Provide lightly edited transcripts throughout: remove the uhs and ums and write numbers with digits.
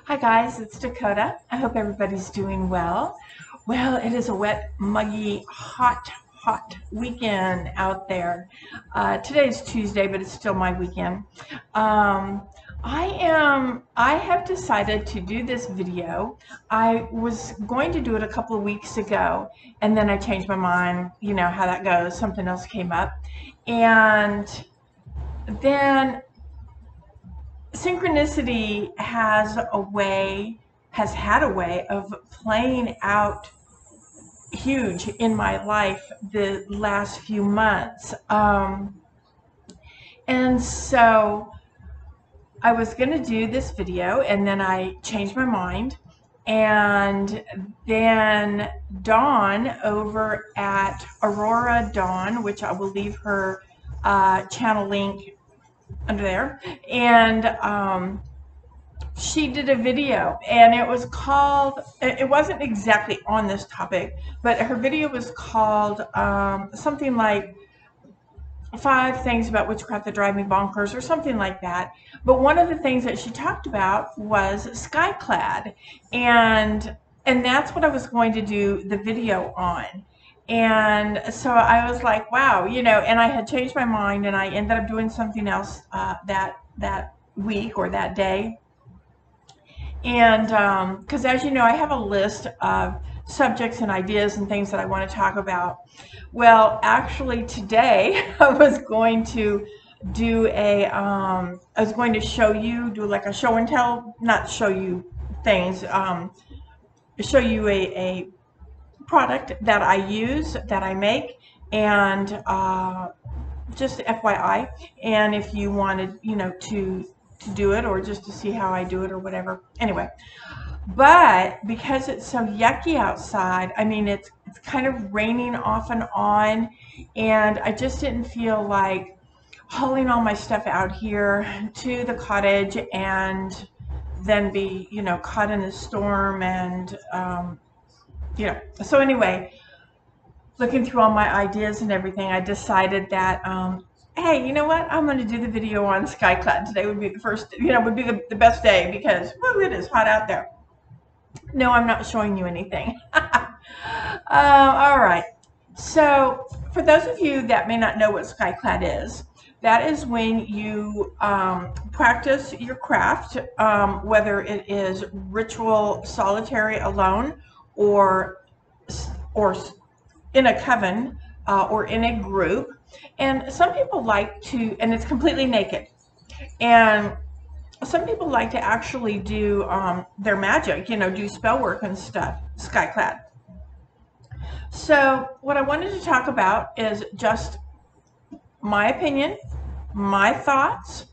Hi guys, it's Dakota. I hope everybody's doing well. Well, it is a wet, muggy, hot weekend out there. Today's Tuesday, but it's still my weekend. Um, I have decided to do this video. I was going to do it a couple of weeks ago, and then I changed my mind. You know how that goes. Something else came up. And then synchronicity has had a way of playing out huge in my life the last few months. And so I was going to do this video, and then I changed my mind. And then Dawn over at Aurora Dawn, which I will leave her channel link under there, and she did a video, and it was called, it wasn't exactly on this topic, but her video was called something like 5 things about witchcraft that drive me bonkers or something like that. But one of the things that she talked about was Skyclad, and that's what I was going to do the video on. And so I was like, wow, you know, and I had changed my mind, and I ended up doing something else that week or that day. And because as you know, I have a list of subjects and ideas and things that I want to talk about. Well, actually today I was going to do I was going to show you, do like a show and tell, not show you things, show you a product that I use, that I make, and just FYI, and if you wanted, you know, to do it, or just to see how I do it or whatever. Anyway, but because it's so yucky outside, I mean, it's kind of raining off and on, and I just didn't feel like hauling all my stuff out here to the cottage and then be, you know, caught in a storm. And you know, so anyway, looking through all my ideas and everything, I decided that hey, you know what? I'm going to do the video on Skyclad. Today would be the first, you know, would be the best day because, well, it is hot out there. No, I'm not showing you anything. All right. So for those of you that may not know what Skyclad is, that is when you practice your craft, whether it is ritual solitary alone, or in a coven, or in a group. And some people like to, and it's completely naked. And some people like to actually do their magic, you know, do spell work and stuff, Skyclad. So what I wanted to talk about is just my opinion, my thoughts,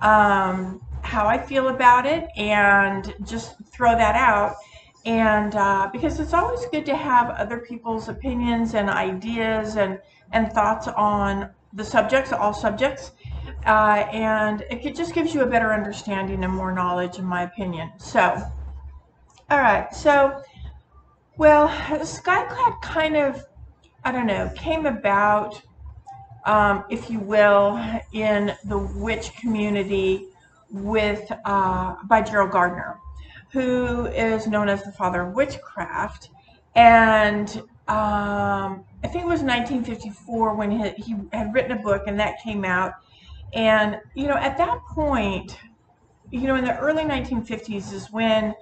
how I feel about it, and just throw that out. And because it's always good to have other people's opinions and ideas and thoughts on the subjects, all subjects, and it just gives you a better understanding and more knowledge, in my opinion. So, all right, so, well, Skyclad kind of, I don't know, came about, if you will, in the witch community with by Gerald Gardner, who is known as the father of witchcraft. And I think it was 1954 when he had written a book, and that came out. And, you know, at that point, you know, in the early 1950s is when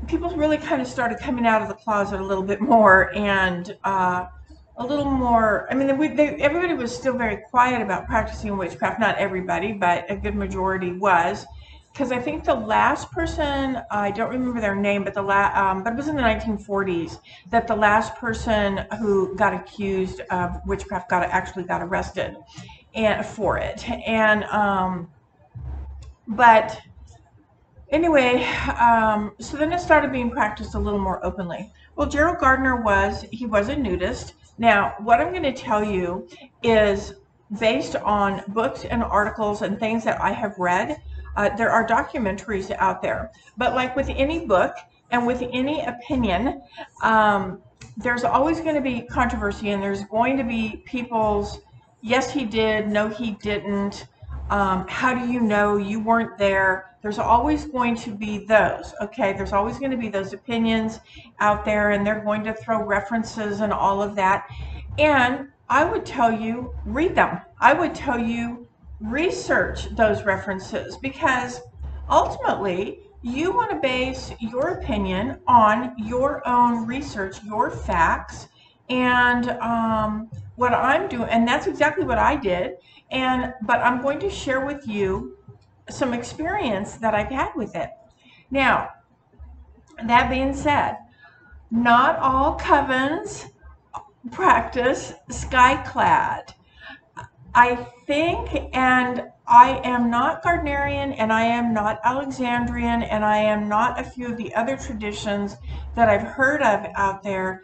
people really kind of started coming out of the closet a little bit more, and a little more, I mean, everybody was still very quiet about practicing witchcraft. Not everybody, but a good majority was. Because I think the last person, I don't remember their name, but but it was in the 1940s that the last person who got accused of witchcraft actually got arrested for it. And but anyway, so then it started being practiced a little more openly. Well, Gerald Gardner was a nudist. Now, what I'm going to tell you is based on books and articles and things that I have read. There are documentaries out there, but like with any book and with any opinion, there's always going to be controversy, and there's going to be people's, yes, he did, no, he didn't, how do you know, you weren't there, There's always going to be those, okay? There's always going to be those opinions out there, and they're going to throw references and all of that. And I would tell you, read them. I would tell you, research those references, because ultimately you want to base your opinion on your own research, your facts, and what I'm doing, and that's exactly what I did. But I'm going to share with you some experience that I've had with it. Now, that being said, not all covens practice Skyclad. I think, and I am not Gardnerian, and I am not Alexandrian, and I am not a few of the other traditions that I've heard of out there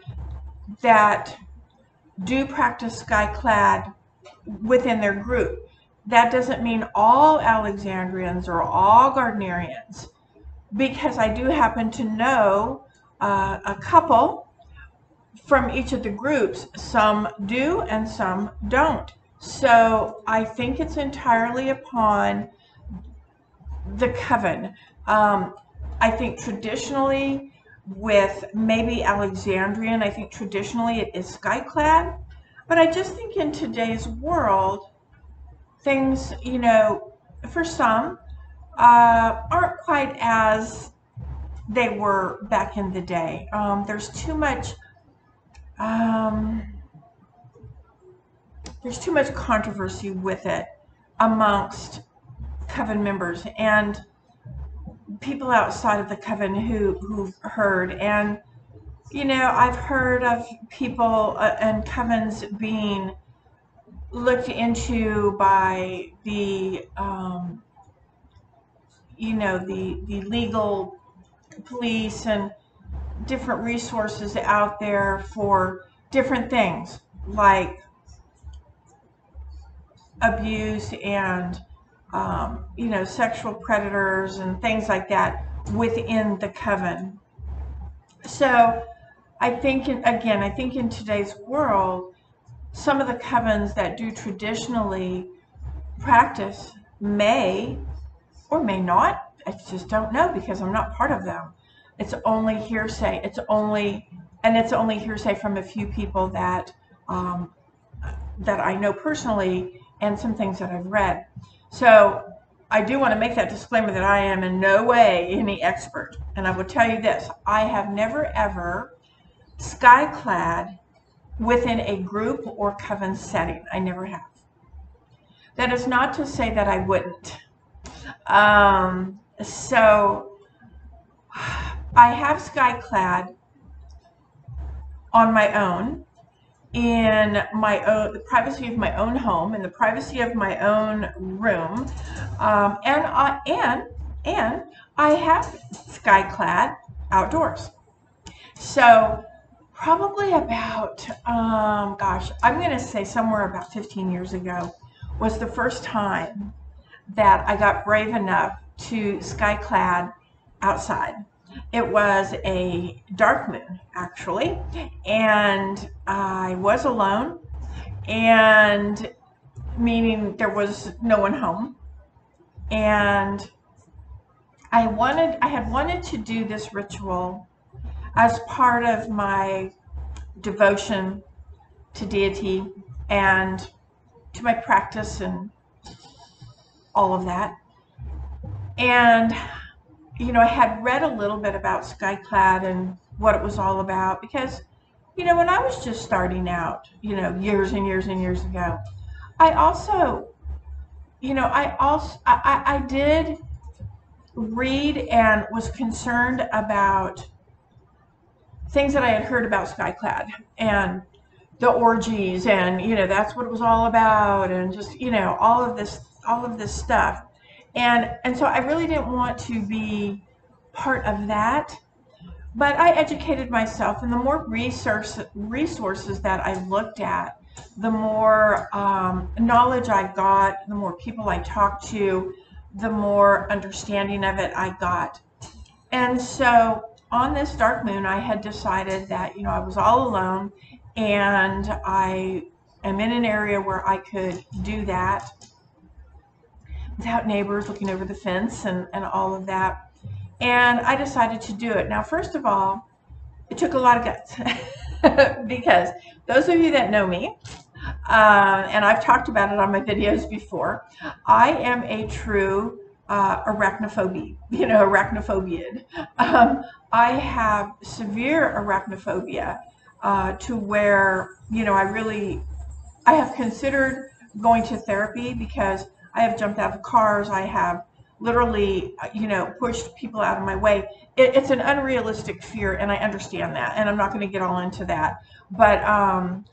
that do practice Skyclad within their group. That doesn't mean all Alexandrians or all Gardnerians, because I do happen to know a couple from each of the groups. Some do and some don't. So I think it's entirely upon the coven. I think traditionally, with maybe Alexandrian, I think traditionally it is Skyclad. But I just think in today's world, things, for some, aren't quite as they were back in the day. There's too much controversy with it amongst coven members and people outside of the coven who've heard. And I've heard of people and covens being looked into by the the legal police and different resources out there for different things like abuse and sexual predators and things like that within the coven. So I think in today's world, some of the covens that do traditionally practice may or may not. I just don't know, because I'm not part of them. It's only hearsay. It's only hearsay from a few people that I know personally, and some things that I've read. So I do want to make that disclaimer that I am in no way any expert. And I will tell you this: I have never ever Skyclad within a group or coven setting. I never have. That is not to say that I wouldn't. So I have Skyclad on my own, in the privacy of my own home, in the privacy of my own room, and I have Skyclad outdoors. So probably about, I'm going to say somewhere about 15 years ago was the first time that I got brave enough to Skyclad outside. It was a dark moon, actually, and I was alone, and meaning there was no one home. And I had wanted to do this ritual as part of my devotion to deity and to my practice and all of that. And I had read a little bit about Skyclad and what it was all about, because when I was just starting out, years and years and years ago, I did read and was concerned about things that I had heard about Skyclad and the orgies, and that's what it was all about, and just all of this stuff. And so I really didn't want to be part of that, but I educated myself, and the more resources that I looked at, the more knowledge I got, the more people I talked to, the more understanding of it I got. And so on this dark moon, I had decided that I was all alone, and I am in an area where I could do that. without neighbors looking over the fence and all of that. And I decided to do it. Now, first of all, it took a lot of guts because those of you that know me, and I've talked about it on my videos before, I am a true arachnophobia, arachnophobia. I have severe arachnophobia to where, I have considered going to therapy because I have jumped out of cars. I have literally, pushed people out of my way. It's an unrealistic fear, and I understand that, and I'm not going to get all into that. But I'm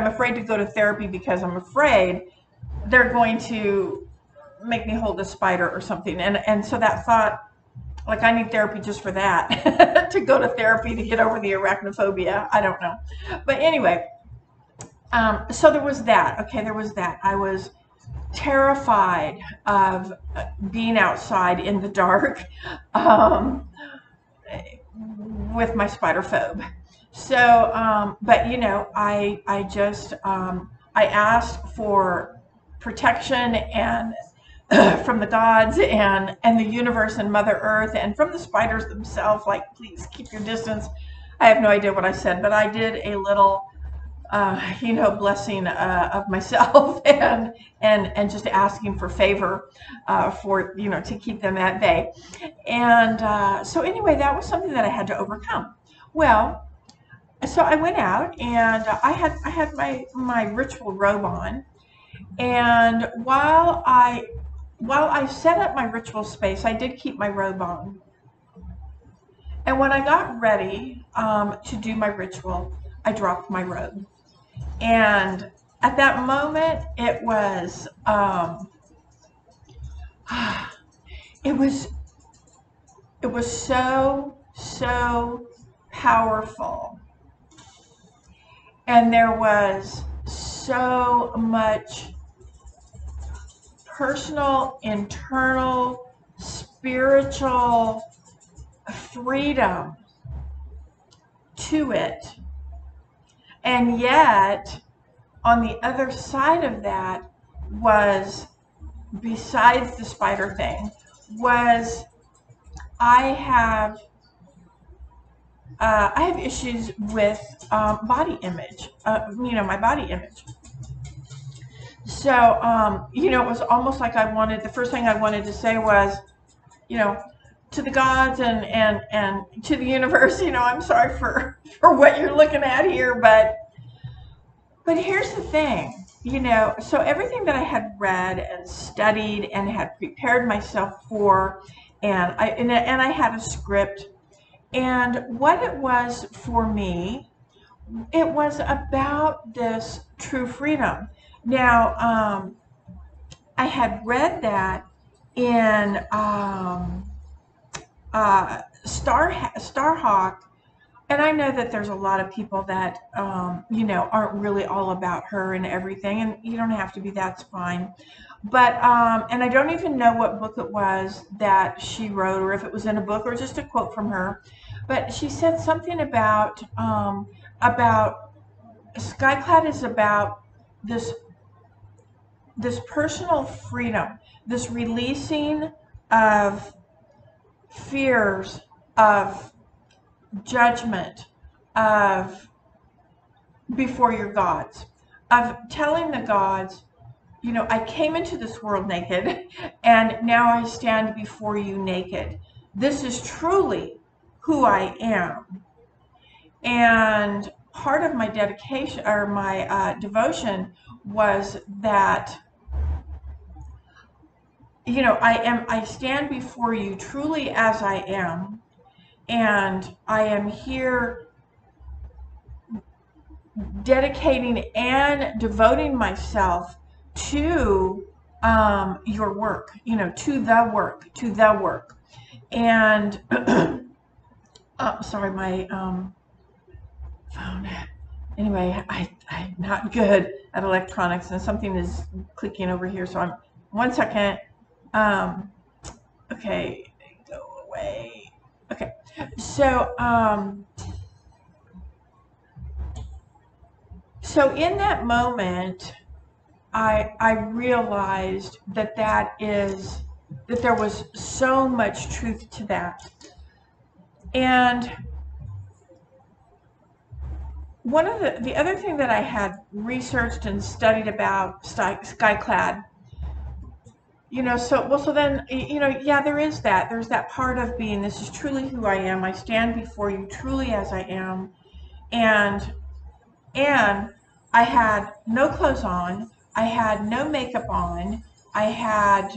afraid to go to therapy because I'm afraid they're going to make me hold a spider or something. And so that thought, like, I need therapy just for that, to go to therapy to get over the arachnophobia. I don't know. But anyway, so there was that. Okay, there was that. I was terrified of being outside in the dark with my spider phobe. So, but I just I asked for protection and from the gods and the universe and Mother Earth and from the spiders themselves. Like, please keep your distance. I have no idea what I said, but I did a little blessing of myself and just asking for favor for, to keep them at bay. And so anyway, that was something that I had to overcome. Well, so I went out and I had my ritual robe on, and while I set up my ritual space, I did keep my robe on. And when I got ready to do my ritual, I dropped my robe. And at that moment, it was so powerful, and there was so much personal, internal, spiritual freedom to it. And yet, on the other side of that was, besides the spider thing, was I have issues with body image, my body image. So, it was almost like the first thing I wanted to say was, to the gods and to the universe, I'm sorry for what you're looking at here, but here's the thing, so everything that I had read and studied and had prepared myself for, and I had a script, and what it was for me, it was about this true freedom. Now, I had read that in Starhawk, and I know that there's a lot of people that aren't really all about her and everything, and you don't have to be. That's fine. But and I don't even know what book it was that she wrote, or if it was in a book or just a quote from her. But she said something about Skyclad is about this personal freedom, this releasing of fears, of judgment, of before your gods, of telling the gods, I came into this world naked, and now I stand before you naked. This is truly who I am. And part of my dedication, or my devotion, was that, I stand before you truly as I am, and I am here dedicating and devoting myself to your work, to the work. And sorry, my phone. Anyway, I'm not good at electronics, and something is clicking over here. So I'm 1 second. Okay, go away. Okay, so so in that moment, I realized that there was so much truth to that. And one of the other thing that I had researched and studied about Skyclad, so then, yeah, there's that part of being, this is truly who I am. I stand before you truly as I am. And I had no clothes on. I had no makeup on. I had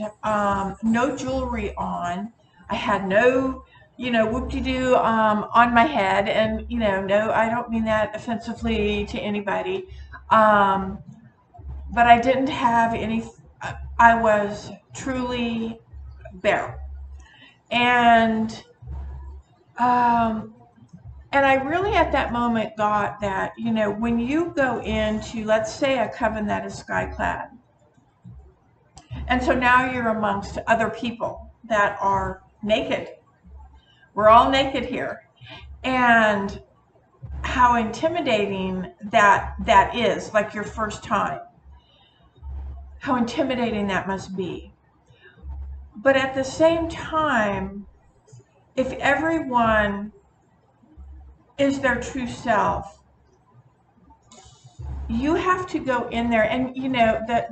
no jewelry on. I had no, whoop-de-doo on my head. And, no, I don't mean that offensively to anybody. But I didn't have any, I was truly bare. And, and I really at that moment got that, when you go into, let's say, a coven that is Skyclad, and so now you're amongst other people that are naked. We're all naked here. And how intimidating that is, like your first time. How intimidating that must be. But at the same time, if everyone is their true self, you have to go in there, and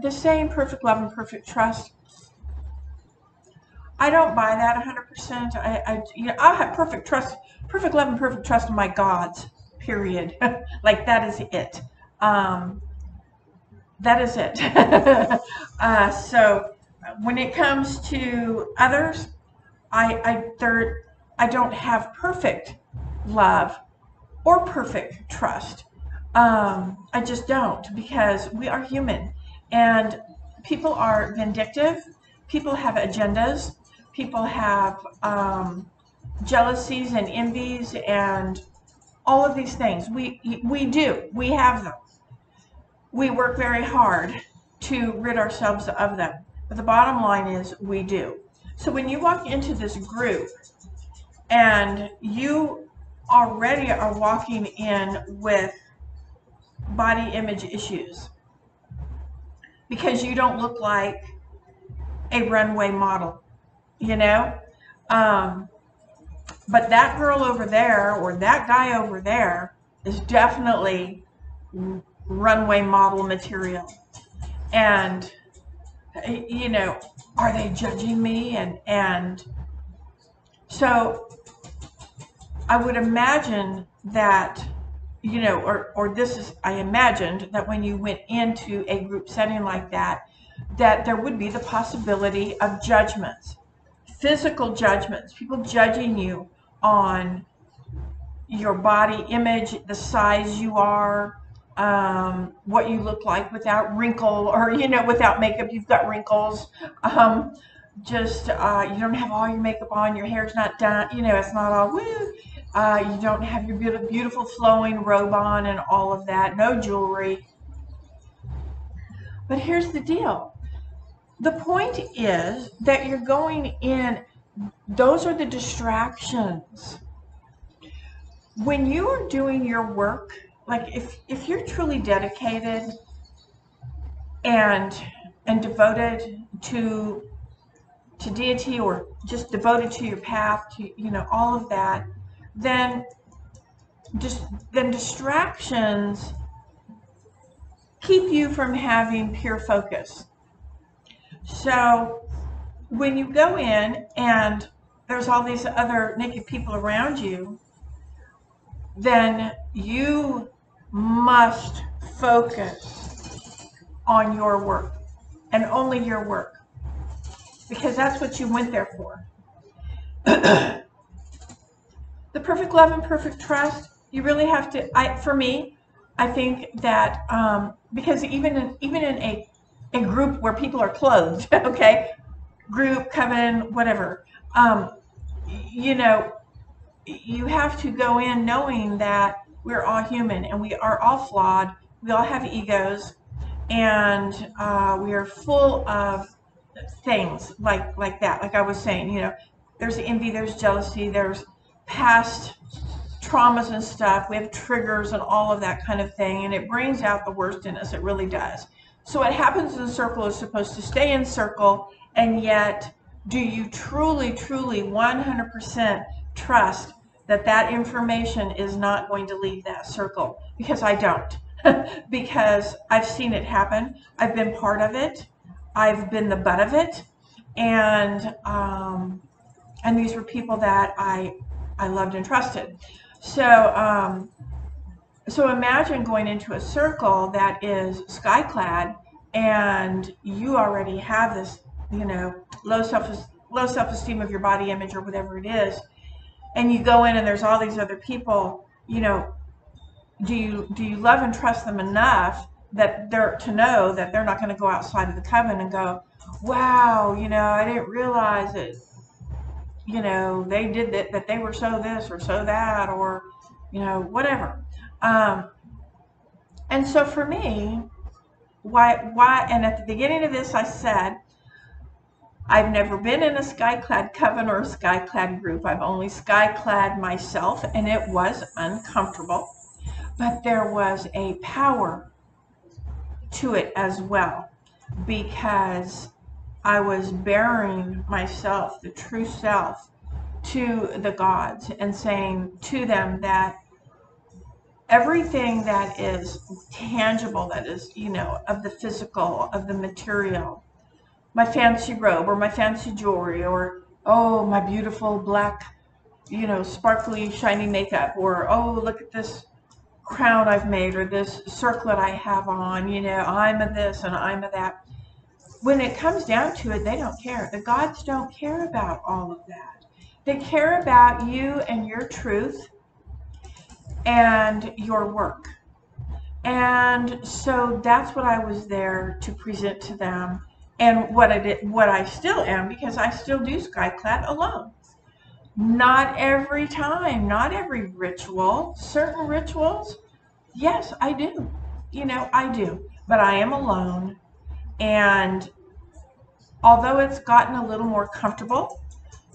the saying perfect love and perfect trust, I don't buy that 100%. I'll have perfect love and perfect trust in my gods, period. Like that is it. That is it. So when it comes to others, I don't have perfect love or perfect trust. I just don't, because we are human, and people are vindictive. People have agendas. People have jealousies and envies and all of these things. We do. We have them. We work very hard to rid ourselves of them. But the bottom line is we do. So when you walk into this group and you already are walking in with body image issues because you don't look like a runway model, but that girl over there or that guy over there is definitely runway model material. And are they judging me? And so I would imagine that, or this is, I imagined that when you went into a group setting like that there would be the possibility of judgments, physical judgments, people judging you on your body image, the size you are, what you look like without wrinkle, or without makeup. You've got wrinkles. You don't have all your makeup on. Your hair's not done. It's not all woo. You don't have your beautiful flowing robe on and all of that. No jewelry. But here's the deal. The point is that you're going in. Those are the distractions. When you are doing your work, like if you're truly dedicated and devoted to deity, or just devoted to your path, to all of that, then distractions keep you from having pure focus. So when you go in and there's all these other naked people around you, then you must focus on your work and only your work, because that's what you went there for. The perfect love and perfect trust, you really have to, for me, I think that because even in a group where people are clothed, okay, group, coven, whatever, you have to go in knowing that we're all human and we are all flawed. We all have egos, and we are full of things like that. Like I was saying, there's envy, there's jealousy, there's past traumas and stuff. We have triggers and all of that kind of thing, and it brings out the worst in us. It really does. So what happens in circle is supposed to stay in circle, and yet do you truly, truly 100% trust that that information is not going to leave that circle? Because I don't. Because I've seen it happen. I've been part of it. I've been the butt of it. And these were people that I loved and trusted. So so imagine going into a circle that is Skyclad, and you already have this, you know, low self-esteem of your body image or whatever it is, and you go in and there's all these other people. You know, do you love and trust them enough that they're to know that they're not going to go outside of the coven and go, wow, you know, I didn't realize it, you know, they did that they were so this or so that, or, you know, whatever. And so for me, why, and at the beginning of this, I said, I've never been in a Skyclad coven or a Skyclad group. I've only Skyclad myself, and it was uncomfortable, but there was a power to it as well, because I was bearing myself, the true self, to the gods and saying to them that everything that is tangible, that is, you know, of the physical, of the material, my fancy robe or my fancy jewelry, or, oh, my beautiful black, you know, sparkly, shiny makeup, or, oh, look at this crown I've made, or this circlet I have on, you know, I'm a this and I'm a that. When it comes down to it, they don't care. The gods don't care about all of that. They care about you and your truth and your work. And so that's what I was there to present to them, and what I did, what I still am, because I still do Skyclad alone. Not every time, not every ritual. Certain rituals, yes, I do. You know, I do. But I am alone. And although it's gotten a little more comfortable,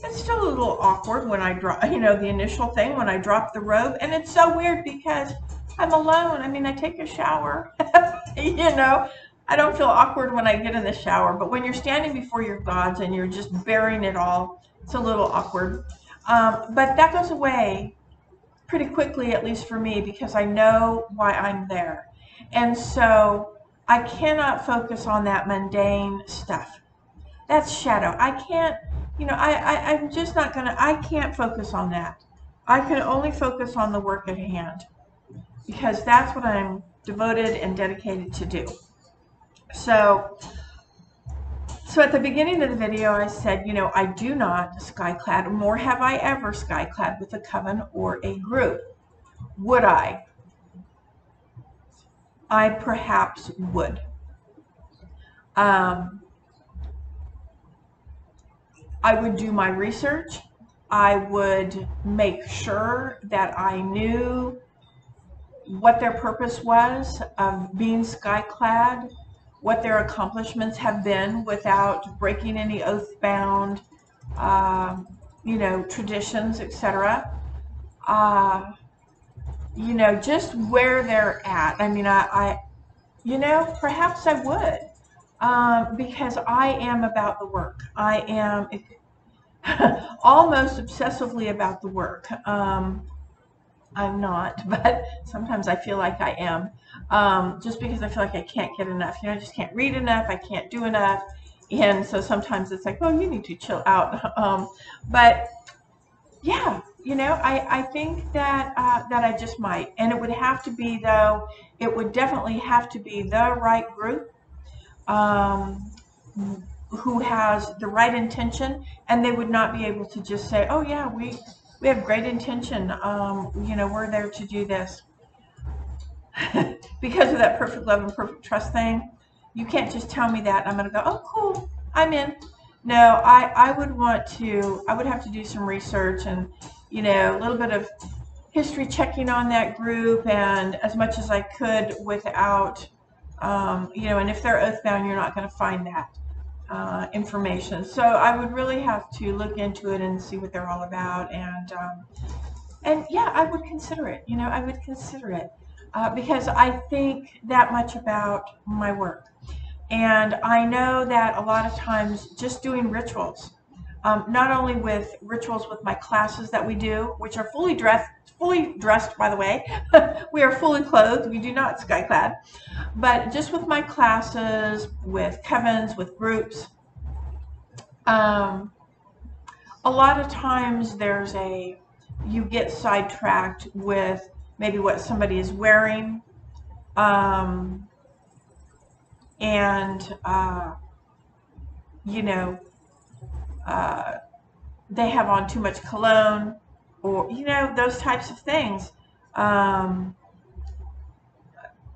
it's still a little awkward when I drop, you know, the initial thing when I drop the robe. And it's so weird because I'm alone. I mean, I take a shower, you know, I don't feel awkward when I get in the shower, but when you're standing before your gods and you're just bearing it all, it's a little awkward. But that goes away pretty quickly, at least for me, because I know why I'm there. And so I cannot focus on that mundane stuff. That's shadow. I can't, you know, I'm just not gonna, I can't focus on that. I can only focus on the work at hand, because that's what I'm devoted and dedicated to do. So at the beginning of the video, I said, you know, I do not Skyclad, nor have I ever Skyclad with a coven or a group. Would I? I perhaps would. I would do my research. I would make sure that I knew what their purpose was of being Skyclad, what their accomplishments have been without breaking any oath-bound, you know, traditions, etc. You know, just where they're at. I mean, you know, perhaps I would, because I am about the work. I am almost obsessively about the work. I'm not, but sometimes I feel like I am, just because I feel like I can't get enough. You know, I just can't read enough. I can't do enough. And so sometimes it's like, oh, you need to chill out. But yeah, you know, I think that that I just might. And it would have to be, though, it would definitely have to be the right group, who has the right intention, and they would not be able to just say, oh yeah, we have great intention, you know, we're there to do this. Because of that perfect love and perfect trust thing, you can't just tell me that and I'm going to go, oh cool, I'm in. No, I would want to, I would have to do some research and, you know, a little bit of history checking on that group, and as much as I could without, you know, and if they're oath-bound, you're not going to find that information. So I would really have to look into it and see what they're all about, and yeah, I would consider it. You know, I would consider it. because I think that much about my work. And I know that a lot of times just doing rituals, not only with rituals with my classes that we do, which are fully dressed, by the way. We are fully clothed. We do not Skyclad. But just with my classes, with covens, with groups, um, a lot of times you get sidetracked with maybe what somebody is wearing, um, and you know, uh, they have on too much cologne, or those types of things, um,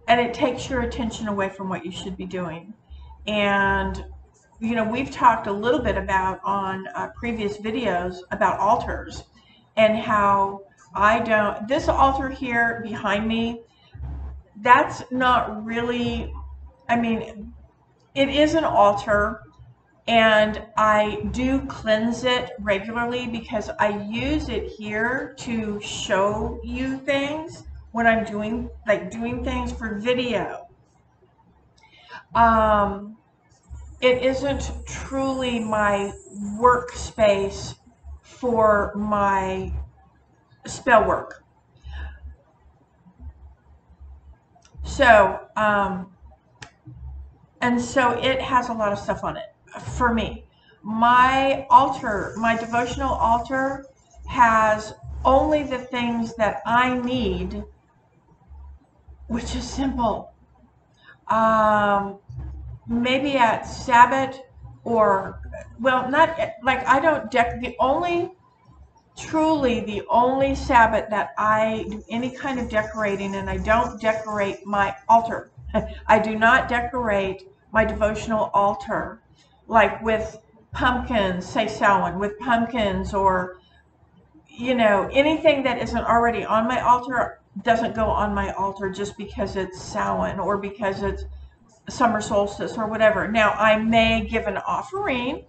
and it takes your attention away from what you should be doing. And we've talked a little bit about on previous videos about altars, and how this altar here behind me, that's not really, I mean, it is an altar, and I do cleanse it regularly because I use it here to show you things when I'm doing things for video. It isn't truly my workspace for my spell work. So, and so it has a lot of stuff on it for me. My altar, my devotional altar, has only the things that I need, which is simple. Maybe at Sabbath, or, well, not like I don't truly the only Sabbath that I do any kind of decorating, and I don't decorate my altar. I do not decorate my devotional altar like with pumpkins, say Samhain, with pumpkins, or anything that isn't already on my altar doesn't go on my altar just because it's Samhain or because it's summer solstice or whatever. Now, I may give an offering.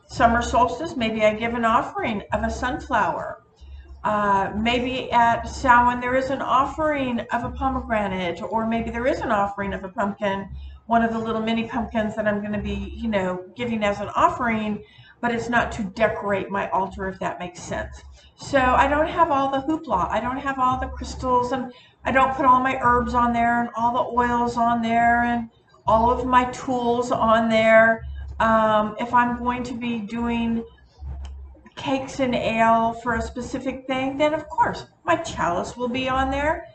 Summer solstice, maybe I give an offering of a sunflower. Maybe at Samhain there is an offering of a pomegranate, or maybe there is an offering of a pumpkin, one of the little mini pumpkins that I'm going to be, giving as an offering, but it's not to decorate my altar, if that makes sense. So I don't have all the hoopla. I don't have all the crystals, and I don't put all my herbs on there and all the oils on there and all of my tools on there. If I'm going to be doing cakes and ale for a specific thing, then of course my chalice will be on there,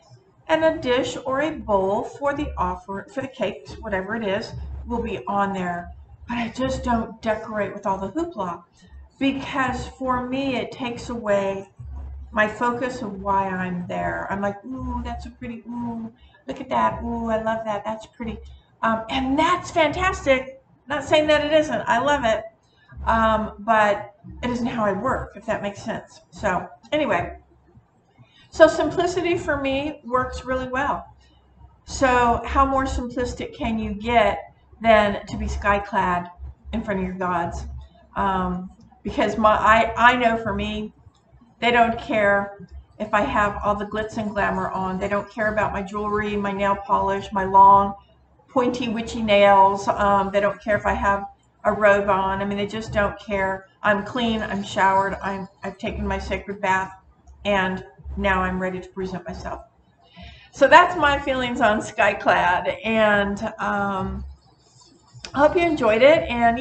and a dish or a bowl for the cakes, whatever it is, will be on there. But I just don't decorate with all the hoopla, because for me it takes away my focus of why I'm there. I'm like, ooh, that's a pretty, ooh, look at that, ooh, I love that, that's pretty. And that's fantastic. Not saying that it isn't. I love it. But it isn't how I work, if that makes sense. So anyway, so simplicity for me works really well. So how more simplistic can you get than to be sky-clad in front of your gods? Because I know for me, they don't care if I have all the glitz and glamour on. They don't care about my jewelry, my nail polish, my long, pointy, witchy nails. They don't care if I have a robe on. I mean, they just don't care. I'm clean, I'm showered, I've taken my sacred bath, and now I'm ready to present myself. So that's my feelings on Skyclad, and I hope you enjoyed it. And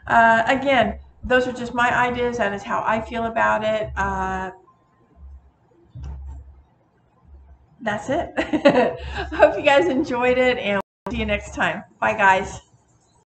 again, those are just my ideas. That is how I feel about it. That's it. I hope you guys enjoyed it, and we'll see you next time. Bye, guys.